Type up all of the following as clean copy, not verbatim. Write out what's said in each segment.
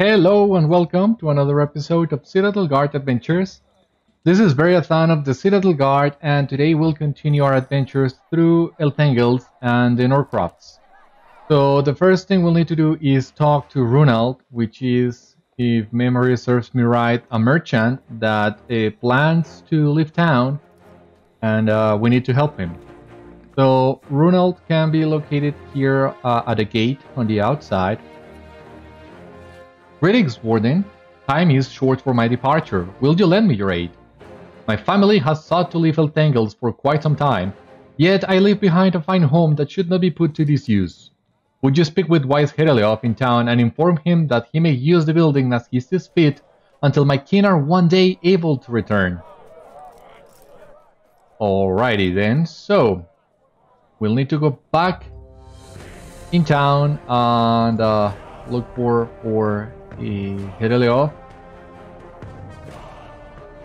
Hello and welcome to another episode of Citadel Guard Adventures. This is Beriathan of the Citadel Guard, and today we'll continue our adventures through Elthangels and the Norcrofts. So the first thing we'll need to do is talk to Runald, which is, if memory serves me right, a merchant that plans to leave town, and we need to help him. So Runald can be located here at a gate on the outside. Greetings, Warden. Time is short for my departure. Will you lend me your aid? My family has sought to leave Elthangels for quite some time, yet I leave behind a fine home that should not be put to disuse. Would you speak with wise Hereleof in town and inform him that he may use the building as he sees fit until my kin are one day able to return? Alrighty then, so we'll need to go back in town and look for Hereleof.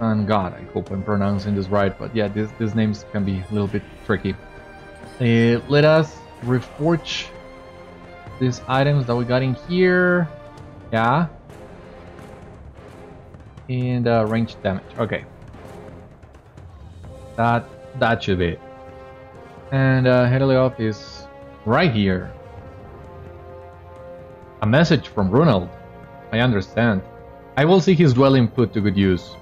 And God, I hope I'm pronouncing this right, but yeah, these names can be a little bit tricky. Let us reforge these items that we got in here. Yeah. And range damage. Okay. That should be it. And Hereleof is right here. A message from Runald. I understand. I will see his dwelling put to good use.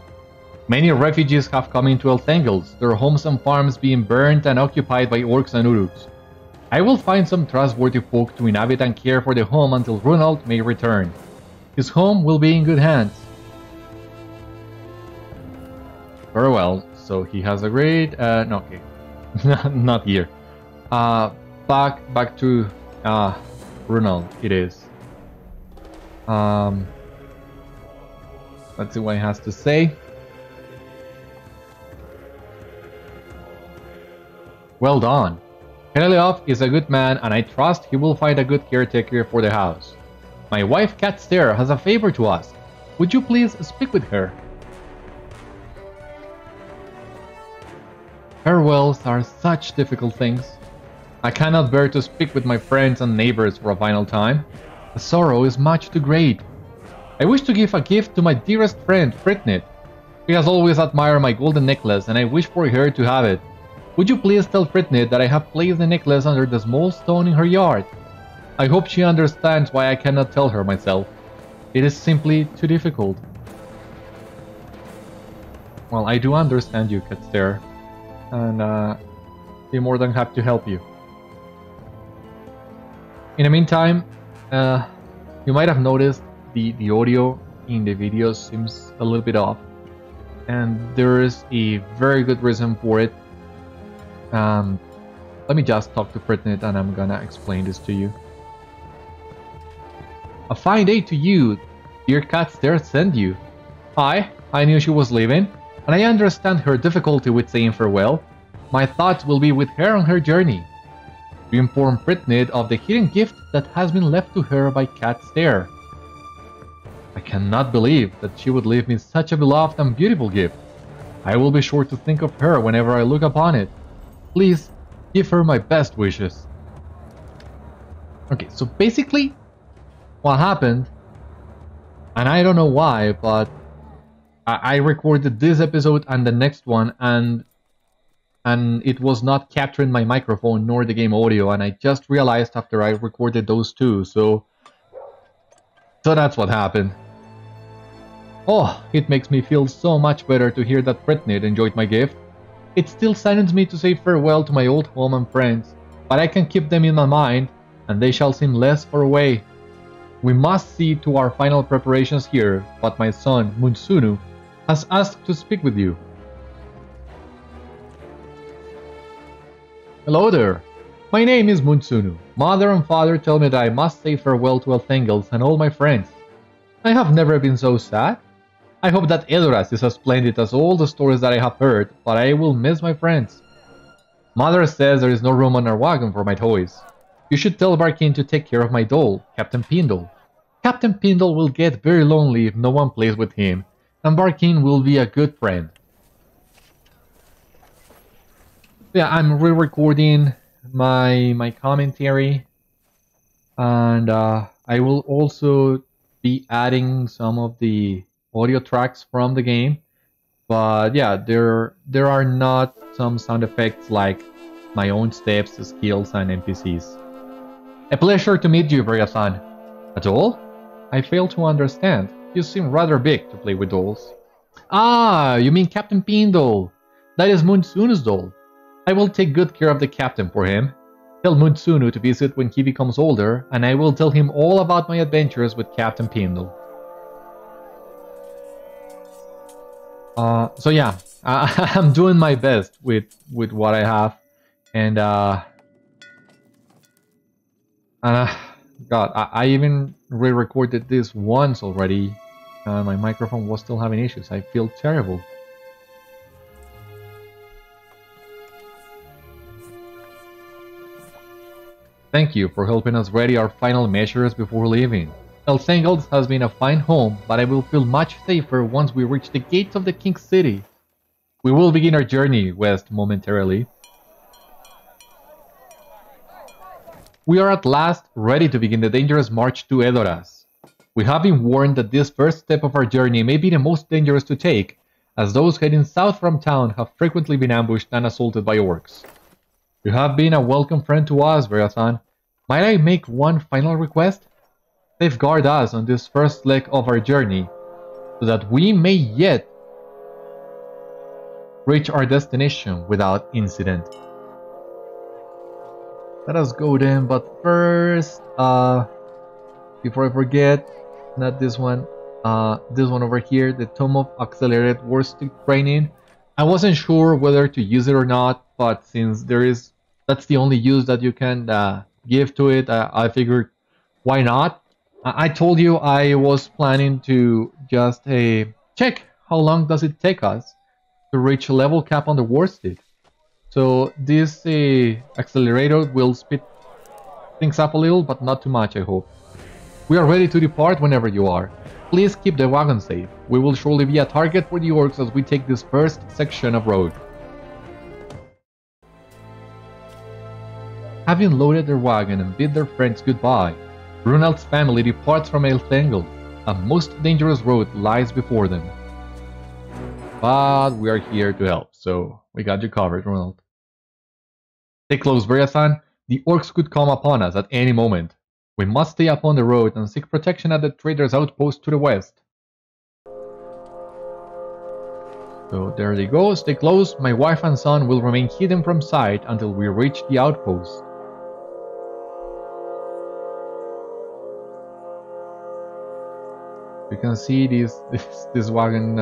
Many refugees have come into Elthangels, their homes and farms being burned and occupied by orcs and uruks. I will find some trustworthy folk to inhabit and care for the home until Runald may return. His home will be in good hands. Very well, so he has agreed. No, okay. Not here. Back to Runald, it is. Let's see what he has to say. Well done. Hereleof is a good man, and I trust he will find a good caretaker for the house. My wife Catstair has a favor to ask. Would you please speak with her? Farewells are such difficult things. I cannot bear to speak with my friends and neighbors for a final time. The sorrow is much too great. I wish to give a gift to my dearest friend, Fritnit. She has always admired my golden necklace, and I wish for her to have it. Would you please tell Fritnit that I have placed the necklace under the small stone in her yard? I hope she understands why I cannot tell her myself. It is simply too difficult. Well, I do understand you, Catstair, and be more than happy to help you. In the meantime, you might have noticed the audio in the video seems a little bit off, and there is a very good reason for it. Let me just talk to Fritnit and I'm gonna explain this to you. A fine day to you, dear Catstair sent you. Hi, I knew she was leaving, and I understand her difficulty with saying farewell. My thoughts will be with her on her journey. To inform Fritnit of the hidden gift that has been left to her by Catstair. I cannot believe that she would leave me such a beloved and beautiful gift. I will be sure to think of her whenever I look upon it. Please, give her my best wishes. Okay, so basically, what happened, and I don't know why, but I recorded this episode and the next one, and it was not capturing my microphone nor the game audio, and I just realized after I recorded those two, so that's what happened. Oh, it makes me feel so much better to hear that Fritnit enjoyed my gift. It still saddens me to say farewell to my old home and friends, but I can keep them in my mind, and they shall seem less far away. We must see to our final preparations here, but my son, Munsunu, has asked to speak with you. Hello there. My name is Munsunu. Mother and father tell me that I must say farewell to Elthangels and all my friends. I have never been so sad. I hope that Edoras is as splendid as all the stories that I have heard, but I will miss my friends. Mother says there is no room on our wagon for my toys. You should tell Barkin to take care of my doll, Captain Pindle. Captain Pindle will get very lonely if no one plays with him, and Barkin will be a good friend. Yeah, I'm re-recording my commentary, and I will also be adding some of the audio tracks from the game. But yeah, there are not some sound effects like my own steps, skills, and NPCs. A pleasure to meet you, Beriathan. A doll? I fail to understand. You seem rather big to play with dolls. Ah, you mean Captain Pindle. That is Munsunu's doll. I will take good care of the captain for him. Tell Munsunu to visit when he becomes older, and I will tell him all about my adventures with Captain Pindle. So yeah, I'm doing my best with what I have, and God, I even re-recorded this once already. My microphone was still having issues. I feel terrible. Thank you for helping us ready our final measures before leaving. Elthengeld has been a fine home, but I will feel much safer once we reach the gates of the King's City. We will begin our journey west momentarily. We are at last ready to begin the dangerous march to Edoras. We have been warned that this first step of our journey may be the most dangerous to take, as those heading south from town have frequently been ambushed and assaulted by orcs. You have been a welcome friend to us, Beriathan. Might I make one final request? Safeguard us on this first leg of our journey, so that we may yet reach our destination without incident. Let us go then, but first, before I forget, not this one over here, the Tome of Accelerated Warstick Training. I wasn't sure whether to use it or not, but since that's the only use that you can give to it, I figured, why not? I told you I was planning to just check how long does it take us to reach level cap on the Warstick. So this accelerator will speed things up a little, but not too much, I hope. We are ready to depart whenever you are. Please keep the wagon safe. We will surely be a target for the orcs as we take this first section of road. Having loaded their wagon and bid their friends goodbye, Brunel's family departs from Elthengeld. A most dangerous road lies before them. But we are here to help, so we got you covered, Ronald. Stay close, Beriathan. The orcs could come upon us at any moment. We must stay upon the road and seek protection at the trader's outpost to the west. So there they go, stay close. My wife and son will remain hidden from sight until we reach the outpost. You can see this wagon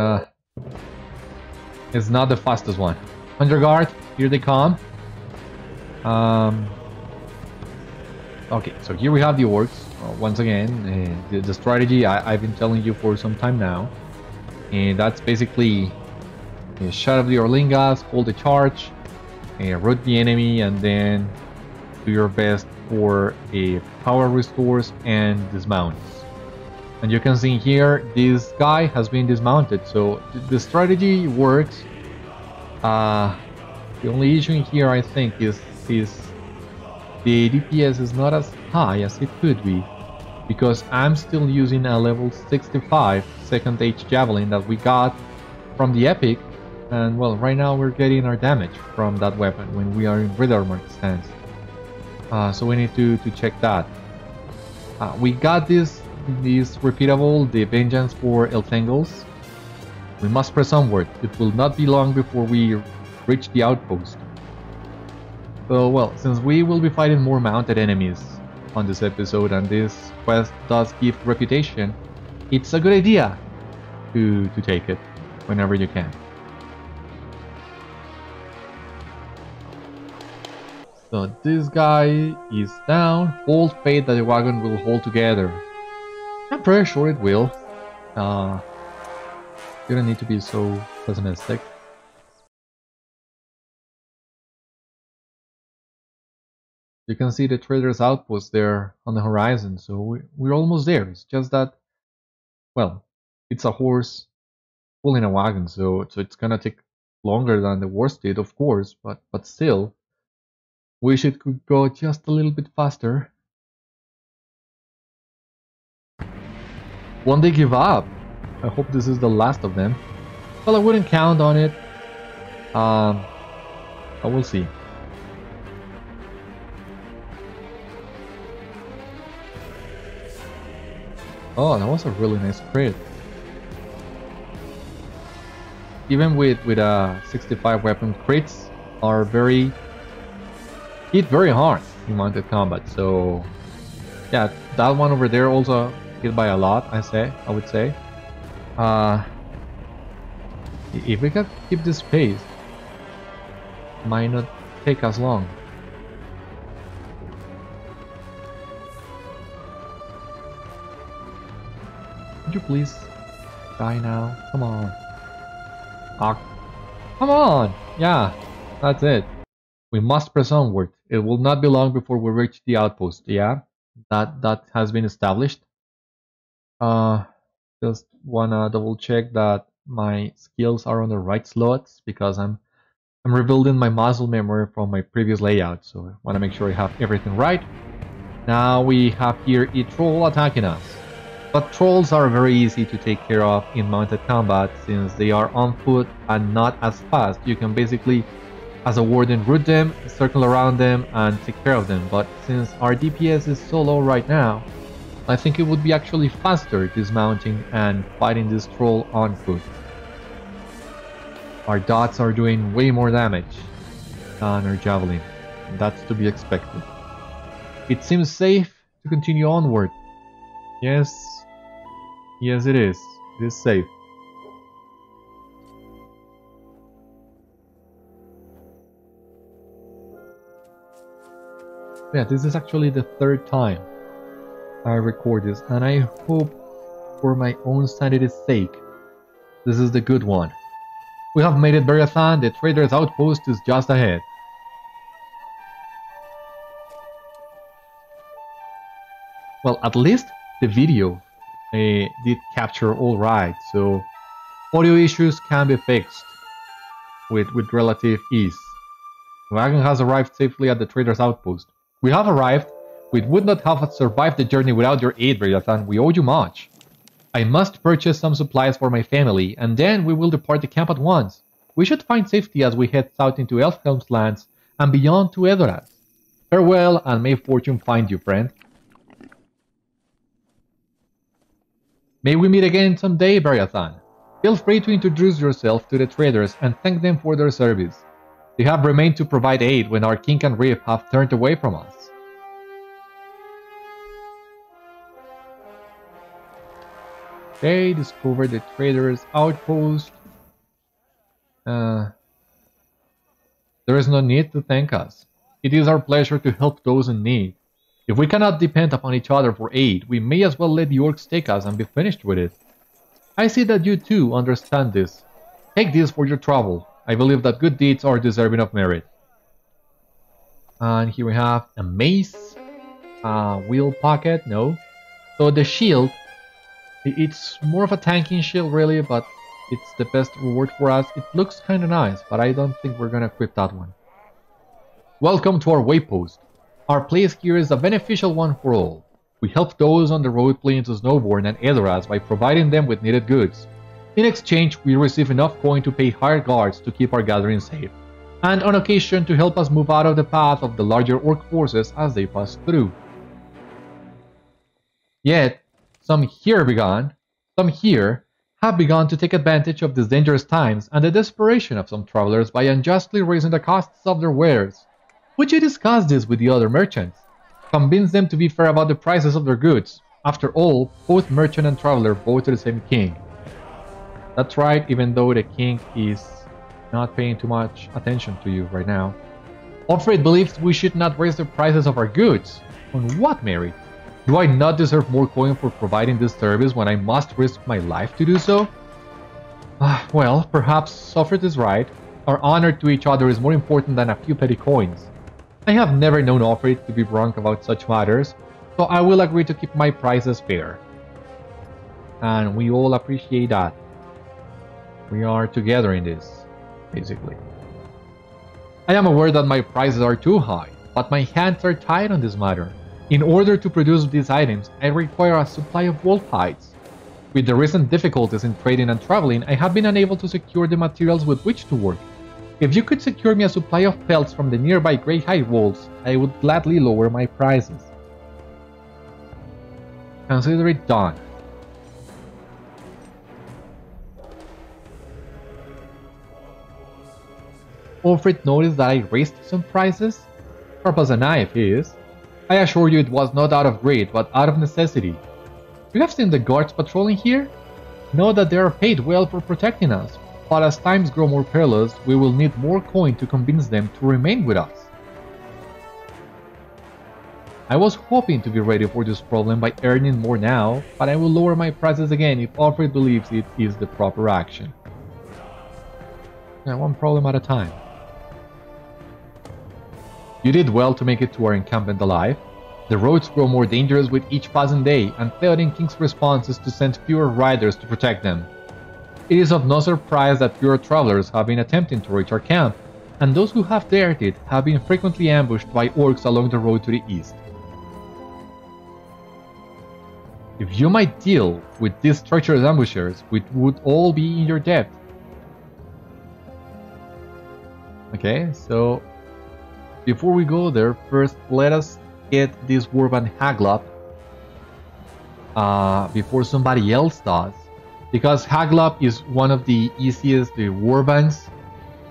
is not the fastest one. Under guard, here they come. Okay, so here we have the orcs. Once again, the strategy I've been telling you for some time now. And that's basically shut up the Orlingas, hold the charge, rout the enemy, and then do your best for power restores and dismounts. And you can see here, this guy has been dismounted, so the strategy works. The only issue here, I think, is the DPS is not as high as it could be, because I'm still using a level 65 second H javelin that we got from the epic, and well, right now we're getting our damage from that weapon when we are in Riddermark stance. So we need to check that. We got this repeatable, the vengeance for Elthengels. We must press onward. It will not be long before we reach the outpost. So, well, since we will be fighting more mounted enemies on this episode, and this quest does give reputation, it's a good idea to take it whenever you can. So this guy is down. Hold faith that the wagon will hold together. I'm pretty sure it will. You don't need to be so pessimistic. You can see the trader's outpost there on the horizon, so we're almost there. It's just that, well, it's a horse pulling a wagon, so it's gonna take longer than the worst did, of course, but still, wish it could go just a little bit faster. Won't they give up? I hope this is the last of them. Well, I wouldn't count on it. I will see. Oh, that was a really nice crit. Even with a 65 weapon, crits are hit very hard in mounted combat. So yeah, that one over there also hit by a lot. I would say. If we can keep this pace, it might not take as long. Could you please die now? Come on. Ah, come on! Yeah, that's it. We must press onward. It will not be long before we reach the outpost. Yeah, that has been established. Just wanna double check that my skills are on the right slots because I'm rebuilding my muscle memory from my previous layout. So I wanna make sure I have everything right. Now we have here a troll attacking us. But trolls are very easy to take care of in mounted combat since they are on foot and not as fast. You can basically, as a warden, root them, circle around them, and take care of them. But since our DPS is so low right now, I think it would be actually faster dismounting and fighting this troll on foot. Our dots are doing way more damage than our javelin. That's to be expected. It seems safe to continue onward. Yes. Yes, it is. It is safe. Yeah, this is actually the third time I record this, and I hope for my own sanity's sake, this is the good one. We have made it, Beriathan. The trader's outpost is just ahead. Well, at least the video did capture all right, so audio issues can be fixed with relative ease. The wagon has arrived safely at the trader's outpost. We have arrived. We would not have survived the journey without your aid, Beriathan. We owe you much. I must purchase some supplies for my family, and then we will depart the camp at once. We should find safety as we head south into Elfhelm's lands and beyond to Edoras. Farewell, and may fortune find you, friend. May we meet again someday, Beriathan. Feel free to introduce yourself to the traders and thank them for their service. They have remained to provide aid when our king and reef have turned away from us. Okay, discover the trader's outpost. There is no need to thank us. It is our pleasure to help those in need. If we cannot depend upon each other for aid, we may as well let the orcs take us and be finished with it. I see that you too understand this. Take this for your trouble. I believe that good deeds are deserving of merit. And here we have a mace, a wheel pocket, no. So the shield, it's more of a tanking shield really, but it's the best reward for us. It looks kinda nice, but I don't think we're gonna equip that one. Welcome to our waypost. Our place here is a beneficial one for all. We help those on the road fleeing to Snowborn and Edoras by providing them with needed goods. In exchange, we receive enough coin to pay hired guards to keep our gathering safe, and on occasion to help us move out of the path of the larger orc forces as they pass through. Yet, some here have begun to take advantage of these dangerous times and the desperation of some travelers by unjustly raising the costs of their wares. Would you discuss this with the other merchants? Convince them to be fair about the prices of their goods. After all, both merchant and traveler bow to the same king. That's right, even though the king is not paying too much attention to you right now. Offred believes we should not raise the prices of our goods. On what merit? Do I not deserve more coin for providing this service when I must risk my life to do so? Well, perhaps Offred is right. Our honor to each other is more important than a few petty coins. I have never known Offred to be wrong about such matters, so I will agree to keep my prices fair. And we all appreciate that. We are together in this, basically. I am aware that my prices are too high, but my hands are tied on this matter. In order to produce these items, I require a supply of wolf hides. With the recent difficulties in trading and traveling, I have been unable to secure the materials with which to work. If you could secure me a supply of pelts from the nearby Great High Walls, I would gladly lower my prices. Consider it done. Alfred noticed that I raised some prices. Sharp as a knife he is. I assure you it was not out of greed, but out of necessity. You have seen the guards patrolling here? Know that they are paid well for protecting us. But as times grow more perilous, we will need more coin to convince them to remain with us. I was hoping to be ready for this problem by earning more now, but I will lower my prices again if Alfred believes it is the proper action. One problem at a time. You did well to make it to our encampment alive. The roads grow more dangerous with each passing day, and Theoden King's response is to send fewer riders to protect them. It is of no surprise that fewer travelers have been attempting to reach our camp, and those who have dared it have been frequently ambushed by orcs along the road to the east. If you might deal with these treacherous ambushers, we would all be in your debt. Okay, so before we go there, first let us get this warband Haglop before somebody else does. Because Haglop is one of the easiest warbands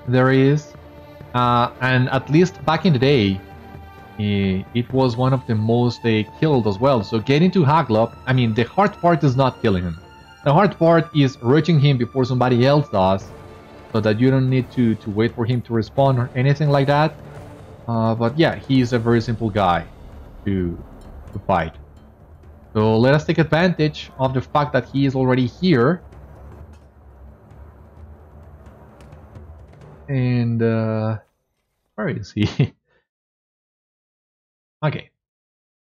there is, and at least back in the day, it was one of the most killed as well. So getting to Haglop, I mean, the hard part is not killing him. The hard part is reaching him before somebody else does, so that you don't need to wait for him to respawn or anything like that. But yeah, he's a very simple guy to fight. So let us take advantage of the fact that he is already here. And where is he? Okay,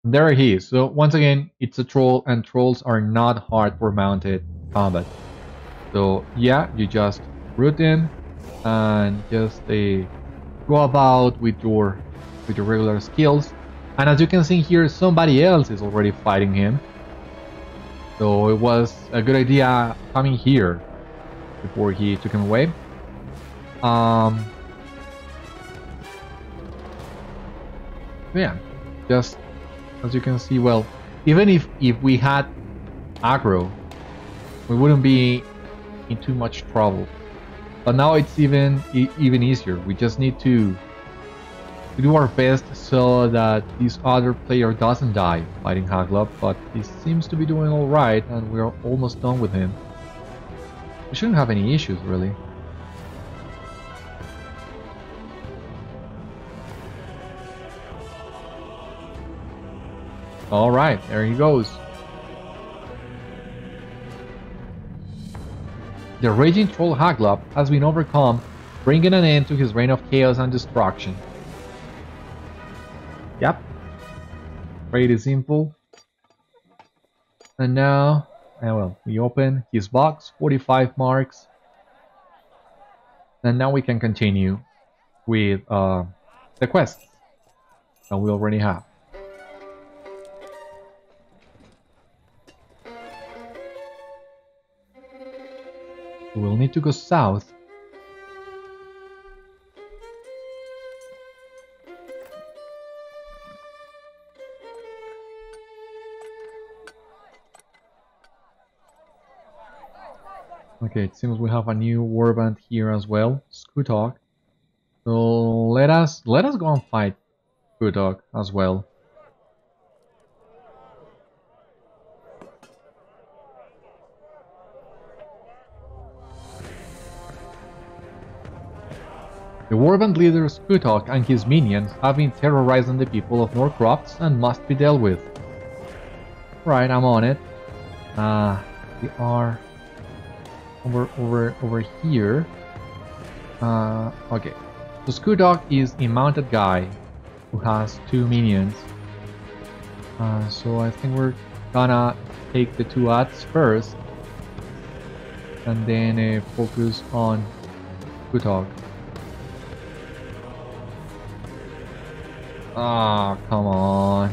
there he is. So once again, it's a troll, and trolls are not hard for mounted combat. So yeah, you just root in and just go about with your regular skills. And as you can see here, somebody else is already fighting him. So it was a good idea coming here before he took him away. Yeah, just as you can see, well, even if we had aggro, we wouldn't be in too much trouble. But now it's even easier. We just need to do our best so that this other player doesn't die fighting Haglop, but he seems to be doing alright, and we're almost done with him. We shouldn't have any issues, really. Alright, there he goes. The raging troll Haglop has been overcome, bringing an end to his reign of chaos and destruction. Yep. Pretty simple. And now, well, we open his box, 45 marks. And now we can continue with the quests that we already have. We'll need to go south. Okay, it seems we have a new warband here as well, Skutok. So let us go and fight Skutok as well. The warband leader Skutok and his minions have been terrorizing the people of Norcrofts and must be dealt with. Right, I'm on it. We are over here. Okay. So Skutok is a mounted guy who has 2 minions. So I think we're gonna take the 2 ads first, and then focus on Skutok. Ah, oh, come on.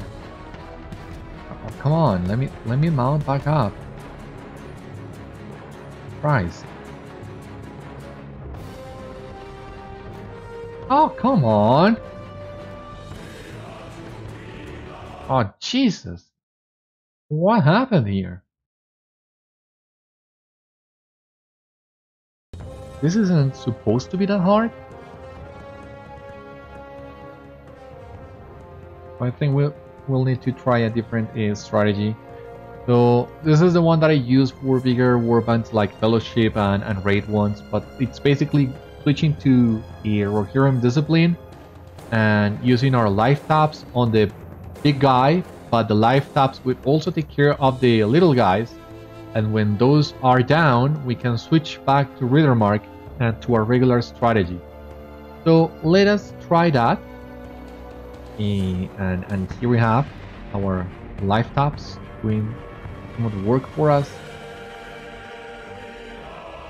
Oh, come on, let me mount back up. Christ. Oh, come on. Oh, Jesus. What happened here? This isn't supposed to be that hard? I think we'll need to try a different strategy. So this is the one that I use for bigger warbands like Fellowship and Raid ones, but it's basically switching to a Rohirrim discipline and using our life taps on the big guy, but the life taps will also take care of the little guys, and when those are down, we can switch back to Rittermark and to our regular strategy. So let us try that. And here we have our life taps doing some of the work for us.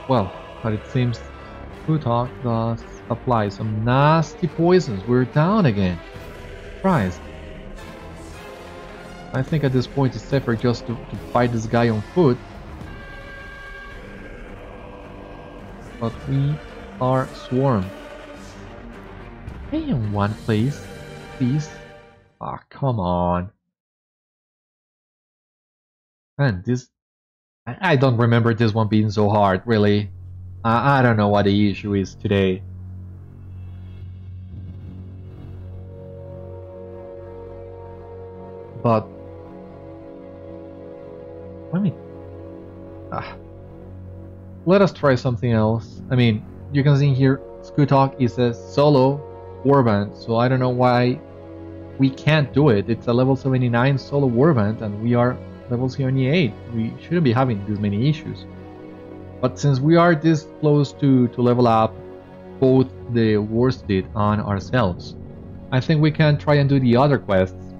Well, but it seems Plutarch does apply some nasty poisons. We're down again. Christ. I think at this point it's safer just to fight this guy on foot. But we are swarmed. Stay in one place, please. Ah, come on. And this... I don't remember this one being so hard, really. I don't know what the issue is today. But... let us try something else. I mean, you can see here, Skutok is a solo warband, so I don't know why we can't do it. It's a level 79 solo warband, and we are level 78. We shouldn't be having this many issues. But since we are this close to level up both the worsted and ourselves, I think we can try and do the other quests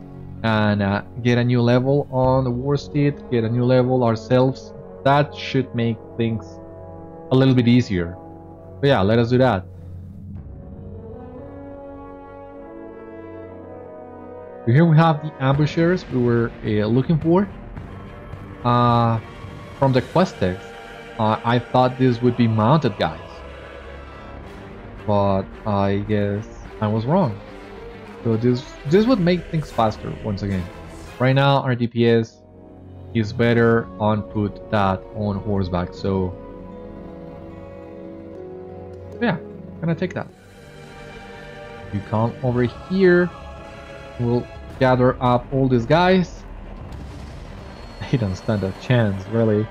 and get a new level on the worsted, get a new level ourselves. That should make things a little bit easier. But yeah, let us do that. So here we have the ambushers we were looking for. From the quest text, I thought this would be mounted guys, but I guess I was wrong. So this would make things faster once again. Right now our DPS is better on foot than on horseback, so yeah, gonna take that. You come over here, we'll gather up all these guys. He don't stand a chance, really.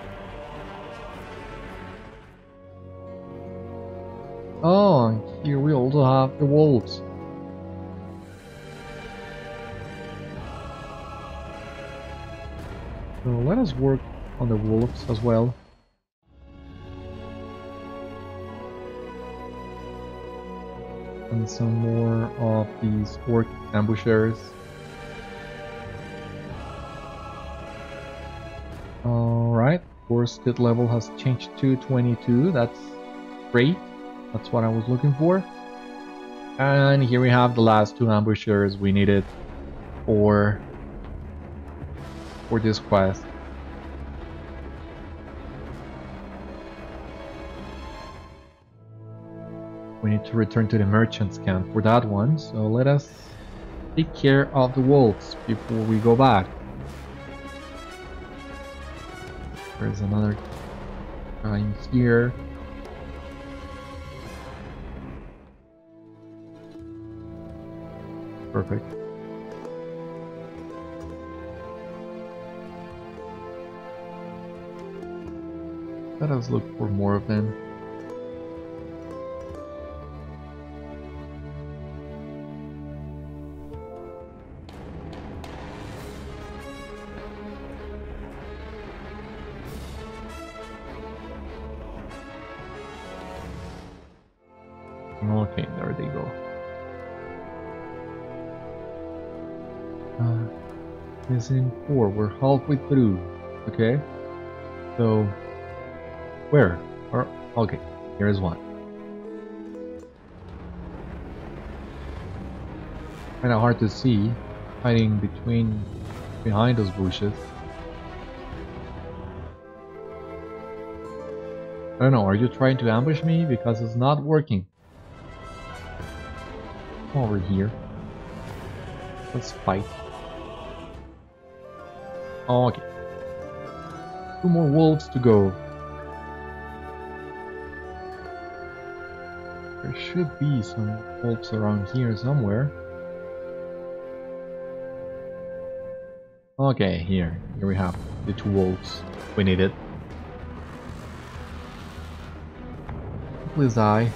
Oh, and here we also have the wolves. So let us work on the wolves as well. And some more of these orc ambushers. Alright, worsted level has changed to 22, that's great. That's what I was looking for. And here we have the last two ambushers we needed for this quest. We need to return to the merchant's camp for that one, so let us take care of the wolves before we go back. There's another guy in here. Perfect. Let us look for more of them. Okay, there they go. Missing 4. We're halfway through. Okay. So where? Or okay, here's one. Kinda hard to see, hiding behind those bushes. I don't know, are you trying to ambush me? Because it's not working. Come over here. Let's fight. Okay. 2 more wolves to go. There should be some wolves around here somewhere. Okay, here we have the 2 wolves. We need it. Please die.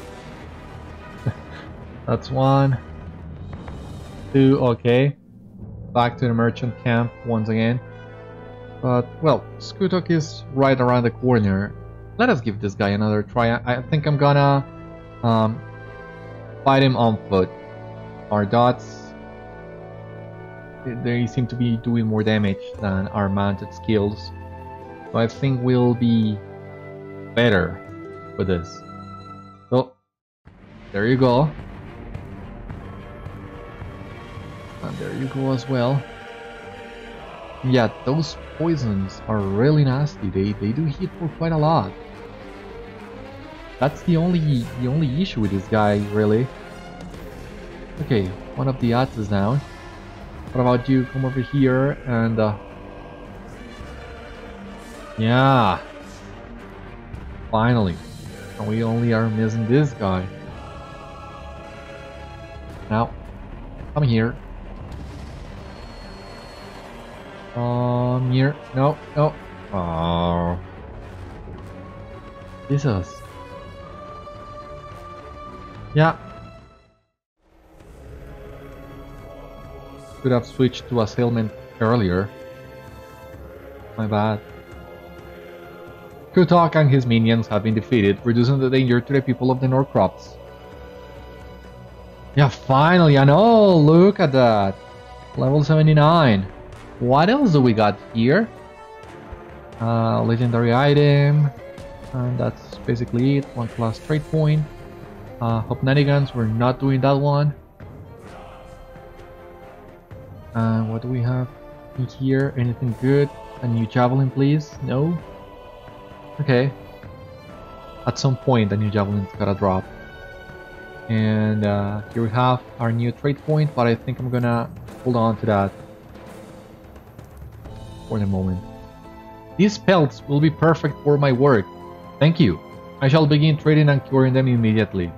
That's 1. 2, okay. Back to the merchant camp once again. But, well, Skutok is right around the corner. Let us give this guy another try. I think I'm gonna fight him on foot. Our dots, they seem to be doing more damage than our mounted skills. So I think we'll be better with this. So, there you go. And there you go as well. Yeah, those poisons are really nasty. They do hit for quite a lot. That's the only issue with this guy, really. Okay, one of the odds is down. What about you? Come over here and yeah. Finally. And we only are missing this guy. Now, come here. Here. No, no. Oh. Jesus. Yeah. Could have switched to assailment earlier. My bad. Kutok and his minions have been defeated, reducing the danger to the people of the Norcrops. Yeah, finally, I know! Look at that! Level 79. What else do we got here? Legendary item. And that's basically it. 1 class trade point. Hopnanigans, we're not doing that one. And what do we have in here? Anything good? A new javelin, please? No? Okay. At some point, the new javelin's gotta drop. And here we have our new trade point, but I think I'm gonna hold on to that for the moment. These pelts will be perfect for my work. Thank you. I shall begin trading and curing them immediately.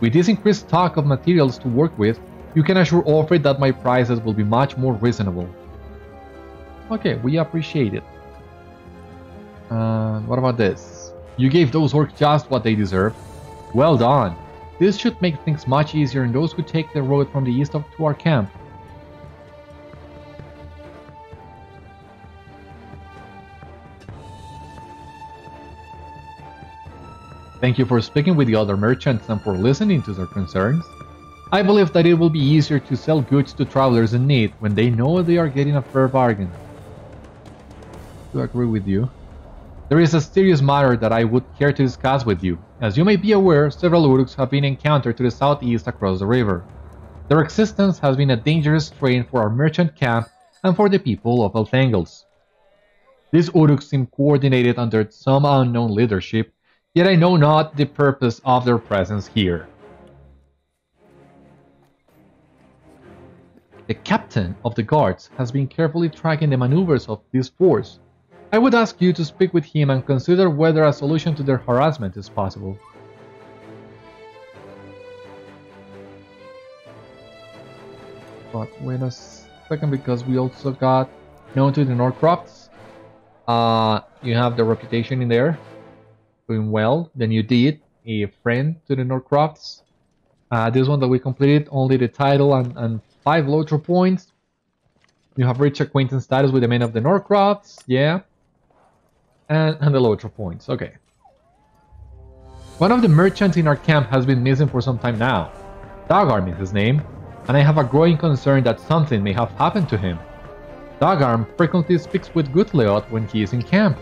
With this increased stock of materials to work with, you can assure Alfred that my prices will be much more reasonable. Okay, we appreciate it. What about this? You gave those orcs just what they deserve. Well done. This should make things much easier on those who take the road from the east to our camp. Thank you for speaking with the other merchants and for listening to their concerns. I believe that it will be easier to sell goods to travelers in need when they know they are getting a fair bargain. I agree with you. There is a serious matter that I would care to discuss with you. As you may be aware, several Uruks have been encountered to the southeast across the river. Their existence has been a dangerous strain for our merchant camp and for the people of Elthangles. These Uruks seem coordinated under some unknown leadership, yet I know not the purpose of their presence here. The captain of the guards has been carefully tracking the maneuvers of this force. I would ask you to speak with him and consider whether a solution to their harassment is possible. But wait a second, because we also got known to the Norcrofts. You have the reputation in there. Doing well. Then you did a friend to the Norcrofts. This one that we completed, only the title and 5 LOTRO points. You have reached acquaintance status with the men of the Norcrofts, yeah. And the LOTRO points, okay. One of the merchants in our camp has been missing for some time now. Dagarm is his name, and I have a growing concern that something may have happened to him. Dagarm frequently speaks with Gutleot when he is in camp.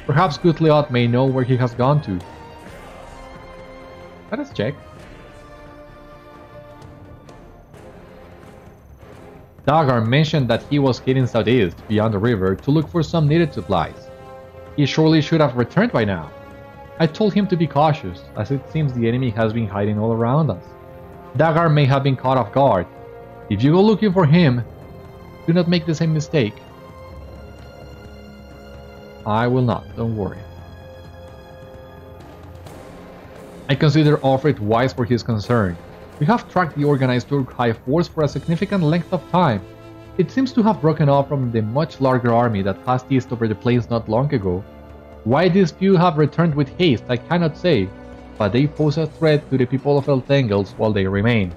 Perhaps Gutleot may know where he has gone to. Let us check. Dagarm mentioned that he was heading southeast, beyond the river, to look for some needed supplies. He surely should have returned by now. I told him to be cautious, as it seems the enemy has been hiding all around us. Dagar may have been caught off guard. If you go looking for him, do not make the same mistake. I will not, don't worry. I consider Alfred wise where he is concerned. We have tracked the organized Uruk-hai force for a significant length of time. It seems to have broken off from the much larger army that passed east over the plains not long ago. Why these few have returned with haste I cannot say, but they pose a threat to the people of Elthengels while they remain.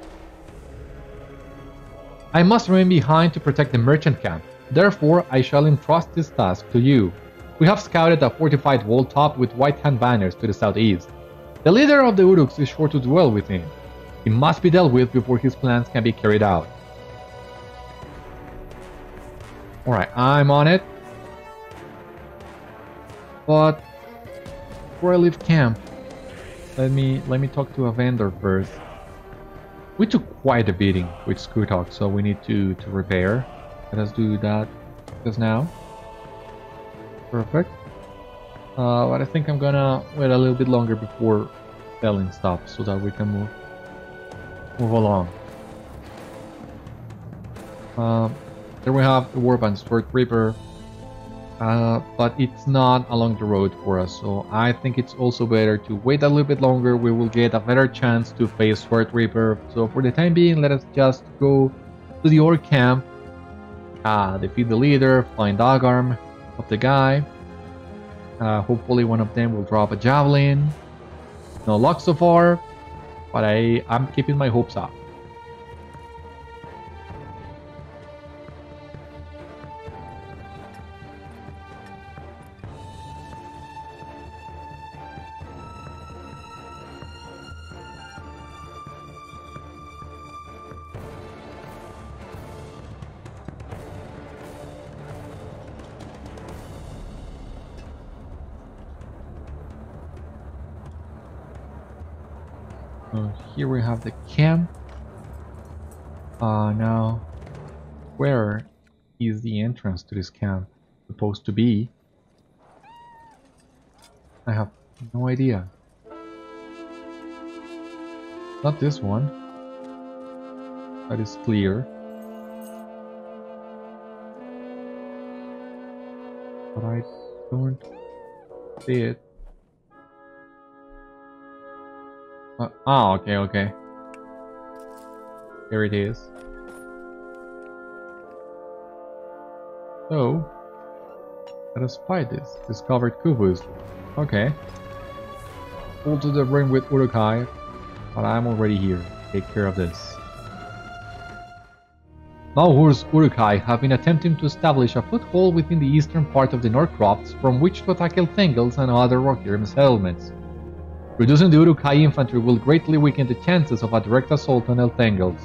I must remain behind to protect the merchant camp, therefore I shall entrust this task to you. We have scouted a fortified wall top with white hand banners to the southeast. The leader of the Uruks is sure to dwell within. He must be dealt with before his plans can be carried out. Alright, I'm on it. But before I leave camp, let me talk to a vendor first. We took quite a beating with Skutok, so we need to repair. Let us do that just now. Perfect. But I think I'm gonna wait a little bit longer before selling stuff so that we can move along. There we have the Warband Sword Reaper, but it's not along the road for us, so I think it's also better to wait a little bit longer. We will get a better chance to face Sword Reaper. So for the time being, let us just go to the Orc camp, defeat the leader, find Dagarm of the guy. Hopefully one of them will drop a javelin. No luck so far, but I'm keeping my hopes up. Here we have the camp. Now, where is the entrance to this camp supposed to be? I have no idea. Not this one. That is clear. But I don't see it. Okay. There it is. So, let us fight this. Discovered Kubus. Okay. Pull to the ring with Uruk-hai, but I'm already here. Take care of this. Nauhur's Uruk-hai have been attempting to establish a foothold within the eastern part of the Norcrofts from which to attack Elthengels and other Rohirrim settlements. Reducing the Uruk-hai infantry will greatly weaken the chances of a direct assault on Elthengels.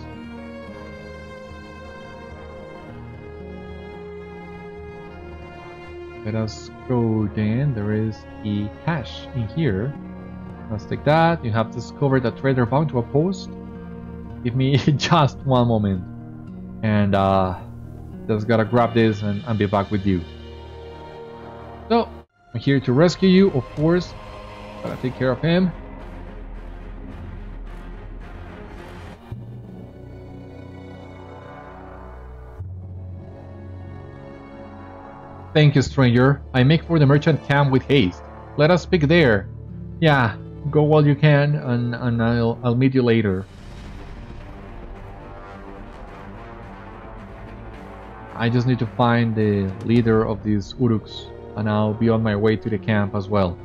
Let us go then. There is a cache in here. Let's take that. You have discovered a trader bound to a post. Give me just one moment. And just gotta grab this and be back with you. So, I'm here to rescue you, of course. Gotta take care of him. Thank you, stranger. I make for the merchant camp with haste. Let us speak there. Yeah, go while you can, and I'll meet you later. I just need to find the leader of these Uruks, and I'll be on my way to the camp as well.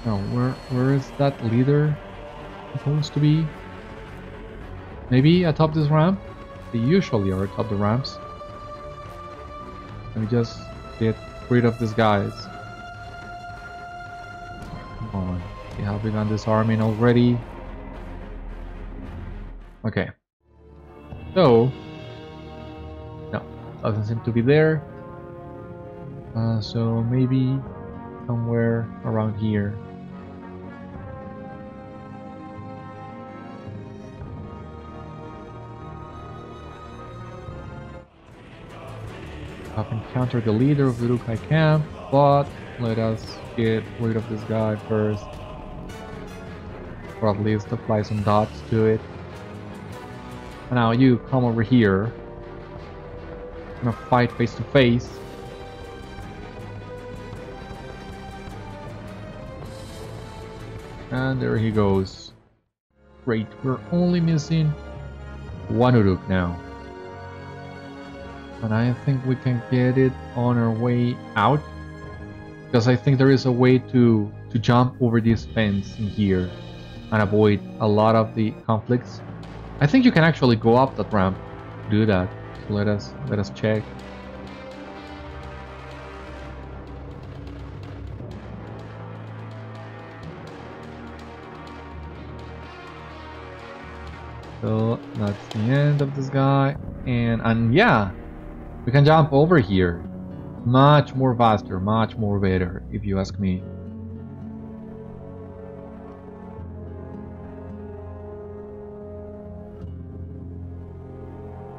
Now, where is that leader supposed to be? Maybe atop this ramp? They usually are atop the ramps. Let me just get rid of these guys. Come on. They have begun disarming already. Okay. So, no, doesn't seem to be there. So maybe somewhere around here. have encountered the leader of the Uruk-hai camp, but let us get rid of this guy first. Or at least apply some dots to it. And now you come over here. I'm gonna fight face to face. And there he goes. Great, we're only missing one Uruk now. And I think we can get it on our way out. Because I think there is a way to jump over this fence in here and avoid a lot of the conflicts. I think you can actually go up that ramp to do that. So let us check. So that's the end of this guy, and yeah, we can jump over here. Much more faster, much more better, if you ask me.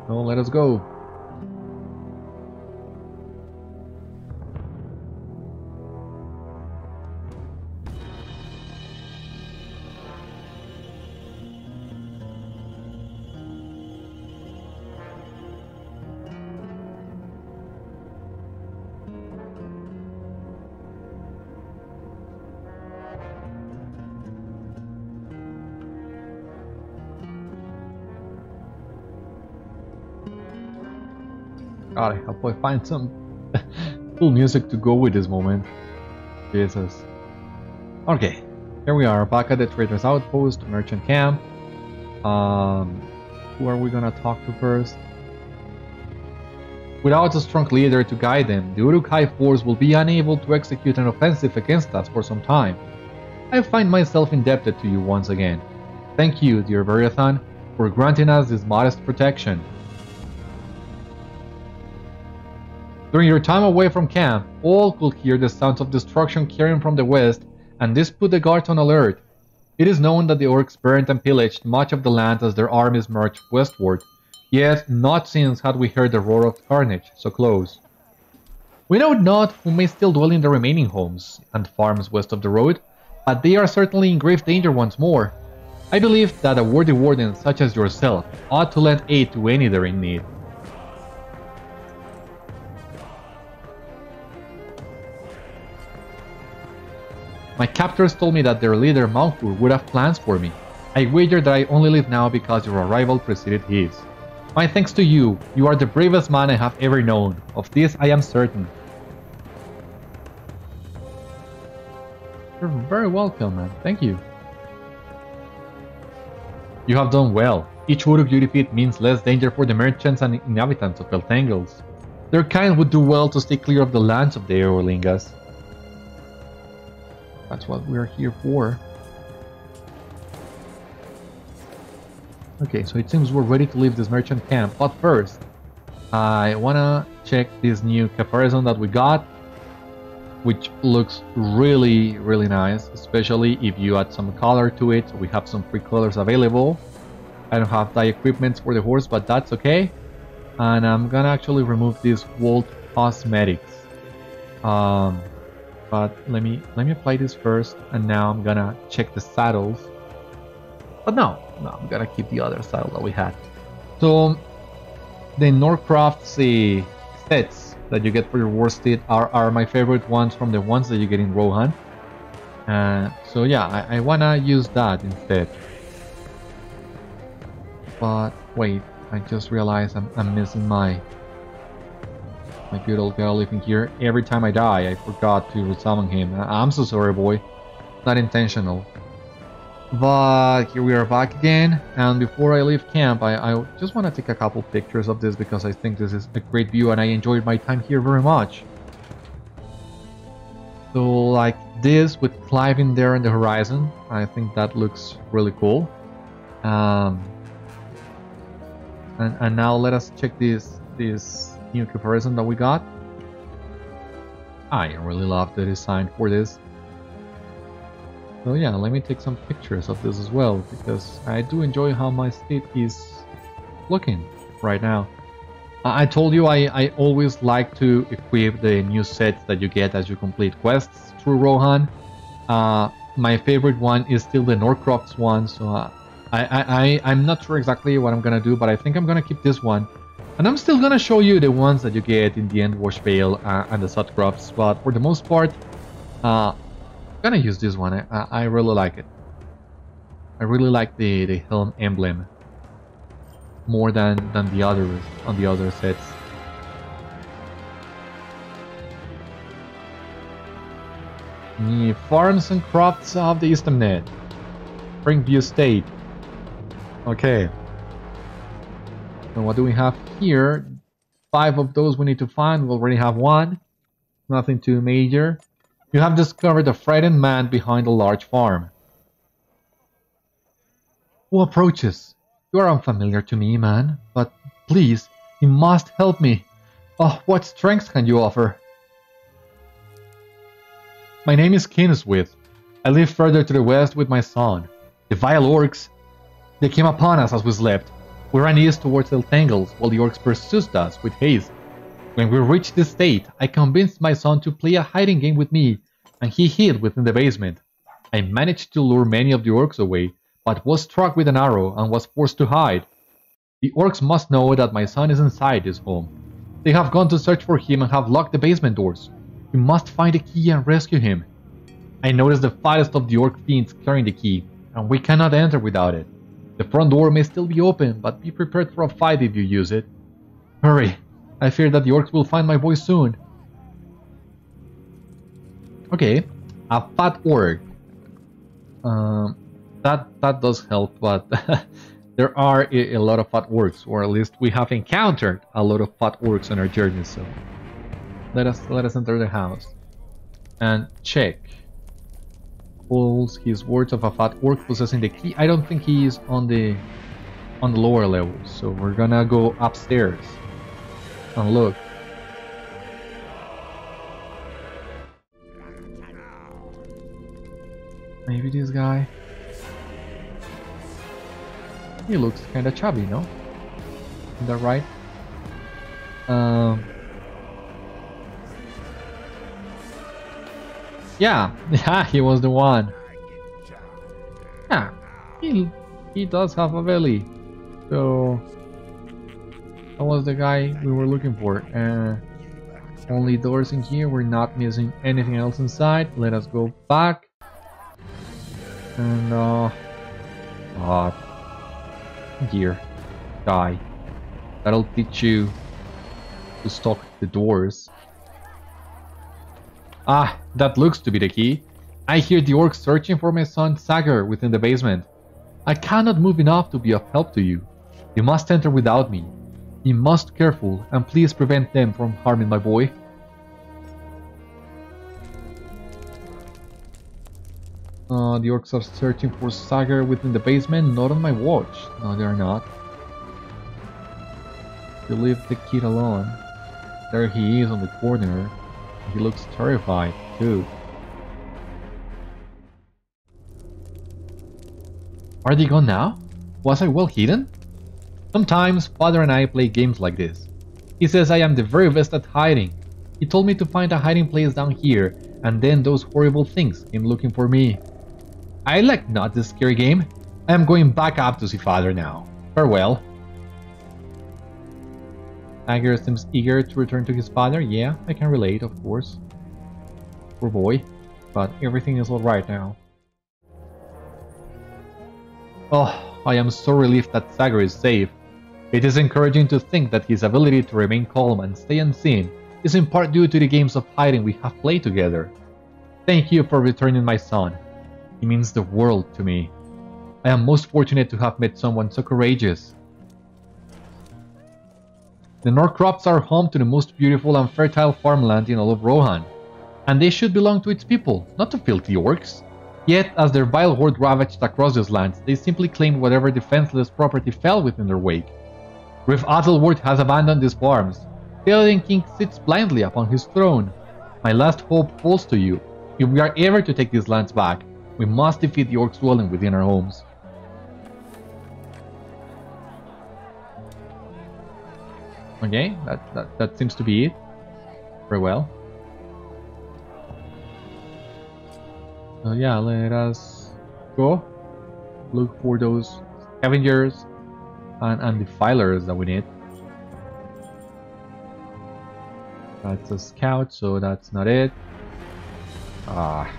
So let us go. God, I hope I find some cool music to go with this moment. Jesus. Okay, here we are, back at the Trader's Outpost, Merchant Camp. Who are we gonna talk to first? Without a strong leader to guide them, the Uruk-hai force will be unable to execute an offensive against us for some time. I find myself indebted to you once again. Thank you, dear Beriathan, for granting us this modest protection. During your time away from camp, all could hear the sounds of destruction carrying from the west, and this put the guards on alert. It is known that the orcs burnt and pillaged much of the land as their armies marched westward, yet not since had we heard the roar of carnage so close. We know not who may still dwell in the remaining homes and farms west of the road, but they are certainly in grave danger once more. I believe that a worthy warden such as yourself ought to lend aid to any that are in need. My captors told me that their leader Malkur would have plans for me. I wager that I only live now because your arrival preceded his. My thanks to you, you are the bravest man I have ever known. Of this I am certain. You're very welcome, man. Thank you. You have done well. Each Uruk you defeat means less danger for the merchants and inhabitants of Elthangles. Their kind would do well to stay clear of the lands of the Eorlingas. That's what we're here for. Okay, so it seems we're ready to leave this merchant camp, but first, I wanna check this new caparison that we got, which looks really, really nice, especially if you add some color to it. So we have some free colors available. I don't have the equipment for the horse, but that's okay. And I'm gonna actually remove this World Cosmetics. But let me apply this first, and now I'm gonna check the saddles. But no, I'm gonna keep the other saddle that we had. So the Norcraft's sets that you get for your worsted are my favorite ones from the ones that you get in Rohan. So yeah, I wanna use that instead. But wait, I just realized I'm missing my good old guy living here. Every time I die, I forgot to resummon him. I'm so sorry, boy. Not intentional. But here we are back again, and before I leave camp, I just want to take a couple pictures of this because I think this is a great view and I enjoyed my time here very much. So like this with climbing there in the horizon, I think that looks really cool. And now let us check this new comparison that we got. I really love the design for this. So yeah, let me take some pictures of this as well, because I do enjoy how my state is looking right now. I told you I always like to equip the new sets that you get as you complete quests through Rohan. My favorite one is still the Norcroft's one, so I'm not sure exactly what I'm gonna do, but I think I'm gonna keep this one. And I'm still gonna show you the ones that you get in the Endwash Vale and the Sudcrofts, but for the most part, I'm gonna use this one. I really like it. I really like the Helm emblem more than the others on the other sets. The farms and crofts of the Eastamnet. Springview State. Okay. And what do we have here? 5 of those we need to find. We already have 1. Nothing too major. You have discovered a frightened man behind a large farm. Who approaches? You are unfamiliar to me, man, but please, you must help me. Oh, what strength can you offer? My name is Kinswith. I live further to the west with my son. The vile orcs, they came upon us as we slept. We ran east towards Eltangles while the orcs pursued us with haste. When we reached the state, I convinced my son to play a hiding game with me, and he hid within the basement. I managed to lure many of the orcs away, but was struck with an arrow and was forced to hide. The orcs must know that my son is inside his home. They have gone to search for him and have locked the basement doors. We must find the key and rescue him. I noticed the fattest of the orc fiends carrying the key, and we cannot enter without it. The front door may still be open, but be prepared for a fight if you use it. Hurry! I fear that the orcs will find my boy soon. Okay, a fat orc. That does help, but there are a lot of fat orcs, or at least we have encountered a lot of fat orcs on our journey. So let us enter the house and check. Pulls his words of a fat orc possessing the key. I don't think he is on the lower level, so we're gonna go upstairs and look. Maybe this guy. He looks kind of chubby, no? Is that right? Yeah, he was the one. Yeah, he does have a belly. So that was the guy we were looking for. Only doors in here. We're not missing anything else inside. Let us go back. And here, die. That'll teach you to stalk the doors. Ah, that looks to be the key. I hear the orcs searching for my son Sagar within the basement. I cannot move enough to be of help to you. You must enter without me. Be most careful and please prevent them from harming my boy. The orcs are searching for Sagar within the basement, not on my watch. No, they are not. You leave the kid alone. There he is on the corner. He looks terrified, too. Are they gone now? Was I well hidden? Sometimes Father and I play games like this. He says I am the very best at hiding. He told me to find a hiding place down here, and then those horrible things came looking for me. I like not this scary game. I am going back up to see Father now. Farewell. Sagar seems eager to return to his father. Yeah, I can relate, of course. Poor boy. But everything is alright now. Oh, I am so relieved that Sagar is safe. It is encouraging to think that his ability to remain calm and stay unseen is in part due to the games of hiding we have played together. Thank you for returning my son. He means the world to me. I am most fortunate to have met someone so courageous. The Norcroft's are home to the most beautiful and fertile farmland in all of Rohan, and they should belong to its people, not to filthy orcs. Yet, as their vile horde ravaged across these lands, they simply claimed whatever defenseless property fell within their wake. Riff Aethelward has abandoned these farms. The Elven King sits blindly upon his throne. My last hope falls to you. If we are ever to take these lands back, we must defeat the orcs dwelling within our homes. Okay, that seems to be it. Very well. So yeah, let us go look for those scavengers and defilers that we need. That's a scout, so that's not it. Ah.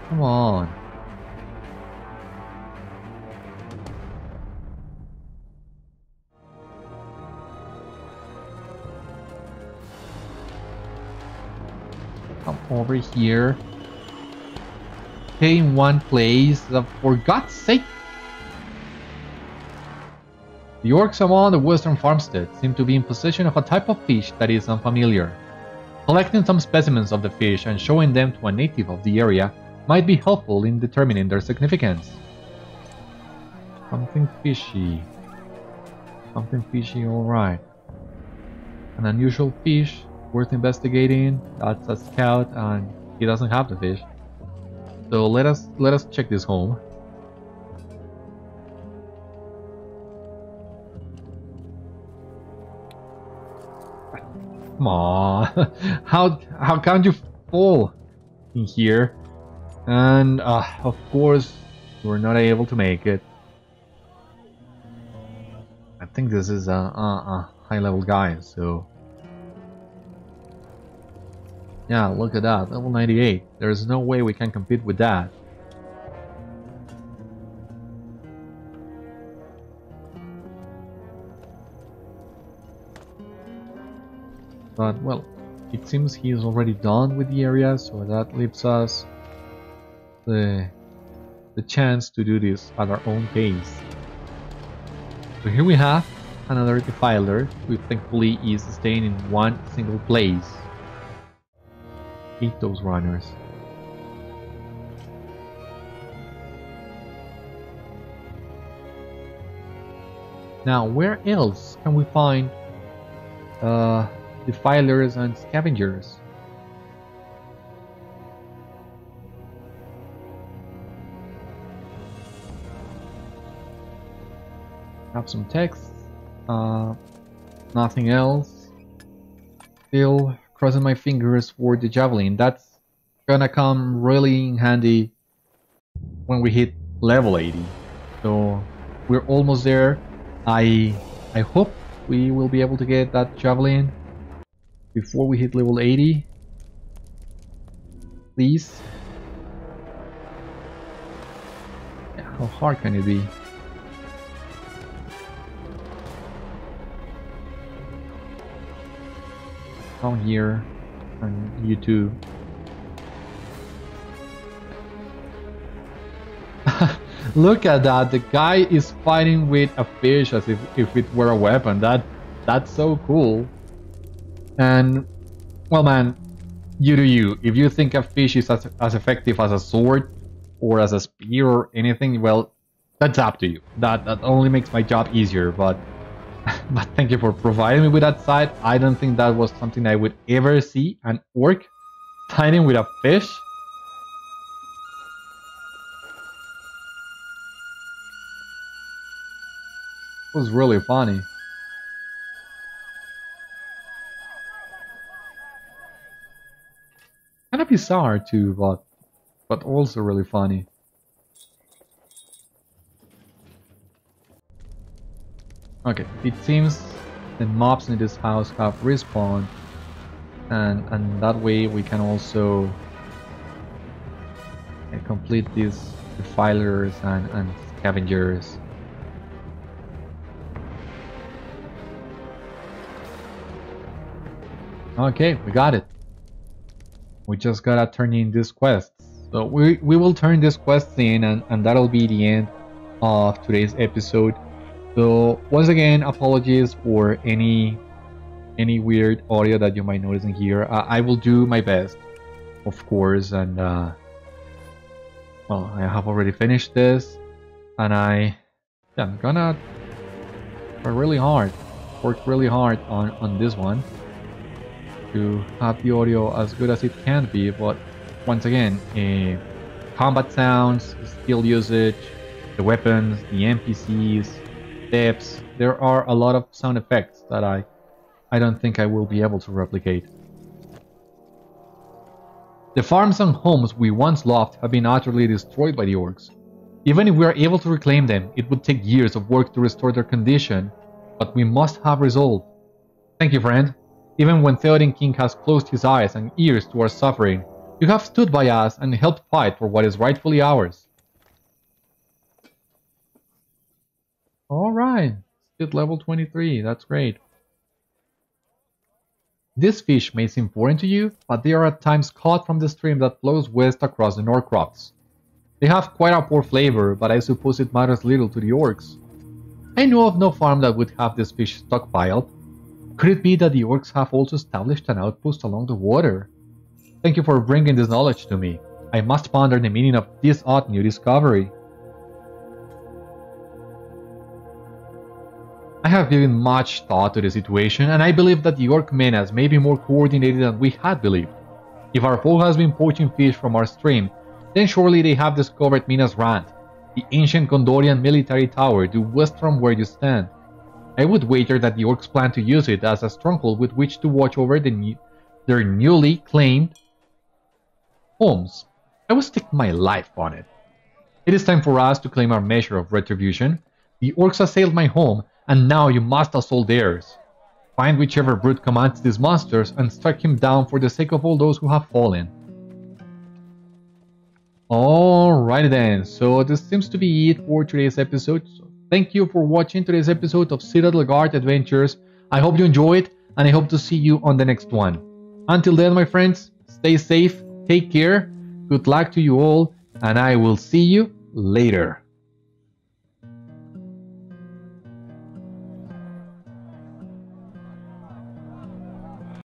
Come on. Come over here. Stay in one place, for God's sake! The orcs around the western farmstead seem to be in possession of a type of fish that is unfamiliar. Collecting some specimens of the fish and showing them to a native of the area might be helpful in determining their significance. Something fishy. Something fishy, alright. An unusual fish, worth investigating. That's a scout and he doesn't have the fish. So let us check this home. Come on. How can't you fall in here? And of course we're not able to make it. I think this is a high level guy, so yeah, look at that, level 98. There's no way we can compete with that. But well, it seems he's already done with the area, so that leaves us the chance to do this at our own pace. So here we have another defiler, who thankfully is staying in one single place. Hate those runners. Now, where else can we find defilers and scavengers? Have some text. Nothing else. Still crossing my fingers for the javelin. That's gonna come really in handy when we hit level 80. So we're almost there. I hope we will be able to get that javelin before we hit level 80. Please. Yeah, how hard can it be? Down here, and you too. Look at that, the guy is fighting with a fish as if it were a weapon. That's so cool. And well man, you do you. If you think a fish is as effective as a sword or as a spear or anything, well, that's up to you. That only makes my job easier, but thank you for providing me with that side. I don't think that was something I would ever see, an orc fighting with a fish. It was really funny. Kind of bizarre too, but also really funny. Okay, it seems the mobs in this house have respawned, and that way we can also complete these defilers and scavengers. Okay, we got it. We just gotta turn in these quests. So we will turn these quests in, and that'll be the end of today's episode. So once again, apologies for any weird audio that you might notice in here. I will do my best, of course, and well, I have already finished this, and I'm gonna work really hard on this one to have the audio as good as it can be. But once again, combat sounds, skill usage, the weapons, the NPCs, steps. There are a lot of sound effects that I don't think I will be able to replicate. The farms and homes we once loved have been utterly destroyed by the orcs. Even if we are able to reclaim them, it would take years of work to restore their condition, but we must have resolve. Thank you, friend. Even when Theoden King has closed his eyes and ears to our suffering, you have stood by us and helped fight for what is rightfully ours. Alright, still level 23, that's great. These fish may seem foreign to you, but they are at times caught from the stream that flows west across the Norcrops. They have quite a poor flavor, but I suppose it matters little to the orcs. I know of no farm that would have this fish stockpiled. Could it be that the orcs have also established an outpost along the water? Thank you for bringing this knowledge to me. I must ponder the meaning of this odd new discovery. I have given much thought to the situation, and I believe that the orc menace may be more coordinated than we had believed. If our foe has been poaching fish from our stream, then surely they have discovered Minas Rand, the ancient Gondorian military tower due west from where you stand. I would wager that the orcs plan to use it as a stronghold with which to watch over their newly claimed homes. I would stake my life on it. It is time for us to claim our measure of retribution. The orcs assailed my home, and now you must assault theirs. Find whichever brute commands these monsters and strike him down for the sake of all those who have fallen. Alright then, so this seems to be it for today's episode. So thank you for watching today's episode of Citadel Guard Adventures. I hope you enjoyed, and I hope to see you on the next one. Until then, my friends, stay safe, take care, good luck to you all, and I will see you later.